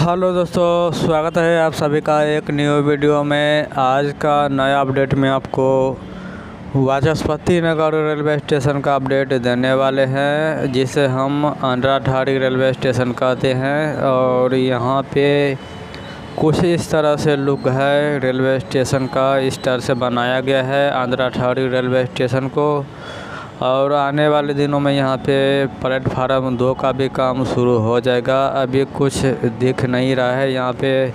Hello दोस्तों, स्वागत है आप सभी का एक न्यू वीडियो में। आज का नया अपडेट में आपको वाचस्पति नगर रेलवे स्टेशन का अपडेट देने वाले हैं, जिसे हम अंडराठाड़ी रेलवे स्टेशन कहते हैं। और यहाँ पे कुछ इस तरह से लुक है रेलवे स्टेशन का, इस तरह से बनाया गया है अंडराठाड़ी रेलवे स्टेशन को। और आने वाले दिनों में यहाँ पे प्लेटफार्म 2 का भी काम शुरू हो जाएगा। अभी कुछ दिख नहीं रहा है यहाँ पे।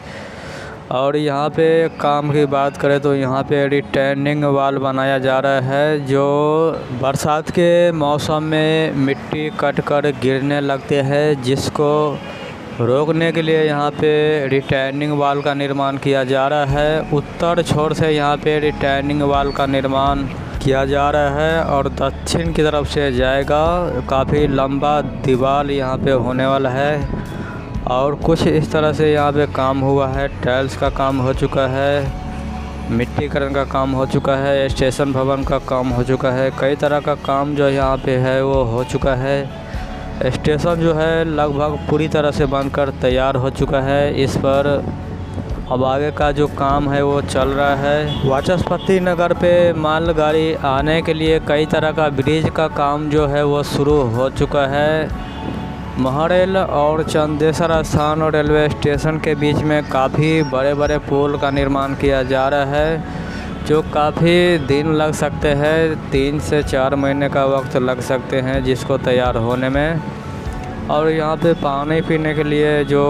और यहाँ पे काम की बात करें तो यहाँ पे रिटर्निंग वॉल बनाया जा रहा है, जो बरसात के मौसम में मिट्टी कट कर गिरने लगते हैं, जिसको रोकने के लिए यहाँ पे रिटर्निंग वॉल का निर्माण किया जा रहा है। उत्तर छोर से यहाँ पे रिटर्निंग वॉल का निर्माण किया जा रहा है और दक्षिण की तरफ से जाएगा। काफ़ी लंबा दीवार यहाँ पे होने वाला है। और कुछ इस तरह से यहाँ पे काम हुआ है। टाइल्स का काम हो चुका है, मिट्टीकरण का काम हो चुका है, स्टेशन भवन का काम हो चुका है। कई तरह का काम जो यहाँ पे है वो हो चुका है। स्टेशन जो है लगभग पूरी तरह से बनकर तैयार हो चुका है। इस पर अब आगे का जो काम है वो चल रहा है। वाचस्पति नगर पे मालगाड़ी आने के लिए कई तरह का ब्रिज का काम जो है वो शुरू हो चुका है। महरेल और चंदेसर स्थान और रेलवे स्टेशन के बीच में काफ़ी बड़े बड़े पुल का निर्माण किया जा रहा है, जो काफ़ी दिन लग सकते हैं। 3 से 4 महीने का वक्त लग सकते हैं जिसको तैयार होने में। और यहाँ पे पानी पीने के लिए जो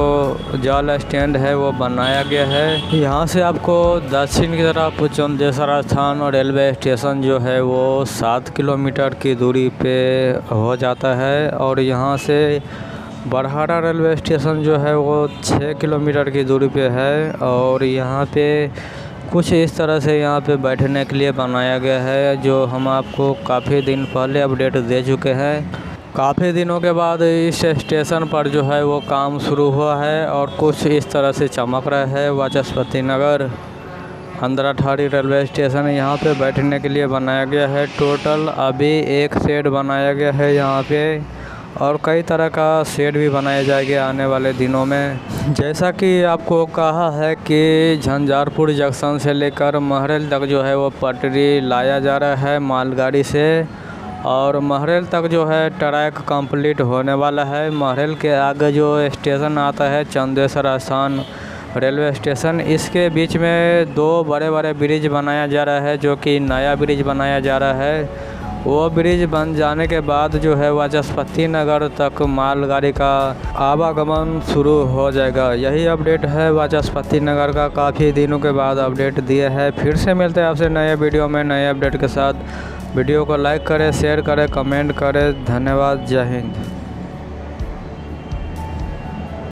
जल स्टैंड है वो बनाया गया है। यहाँ से आपको दक्षिण की तरफ चंदेसर स्थान और रेलवे स्टेशन जो है वो 7 किलोमीटर की दूरी पे हो जाता है। और यहाँ से बरहारा रेलवे स्टेशन जो है वो 6 किलोमीटर की दूरी पे है। और यहाँ पे कुछ इस तरह से यहाँ पे बैठने के लिए बनाया गया है, जो हम आपको काफ़ी दिन पहले अपडेट दे चुके हैं। काफ़ी दिनों के बाद इस स्टेशन पर जो है वो काम शुरू हुआ है और कुछ इस तरह से चमक रहा है। वाचस्पति नगर अंडराठाड़ी रेलवे स्टेशन यहाँ पे बैठने के लिए बनाया गया है। टोटल अभी 1 शेड बनाया गया है यहाँ पे, और कई तरह का शेड भी बनाए जाएंगे आने वाले दिनों में। जैसा कि आपको कहा है कि झंझारपुर जंक्शन से लेकर महरेल तक जो है वो पटरी लाया जा रहा है मालगाड़ी से। और महरेल तक जो है ट्रैक कंप्लीट होने वाला है। महरेल के आगे जो स्टेशन आता है चंदेसर स्थान रेलवे स्टेशन, इसके बीच में 2 बड़े बड़े ब्रिज बनाया जा रहा है, जो कि नया ब्रिज बनाया जा रहा है। वो ब्रिज बन जाने के बाद जो है वाचस्पति नगर तक मालगाड़ी का आवागमन शुरू हो जाएगा। यही अपडेट है वाचस्पति नगर का। काफ़ी दिनों के बाद अपडेट दिए है। फिर से मिलते हैं आपसे नए वीडियो में नए अपडेट के साथ। वीडियो को लाइक करें, शेयर करें, कमेंट करें। धन्यवाद। जय हिंद।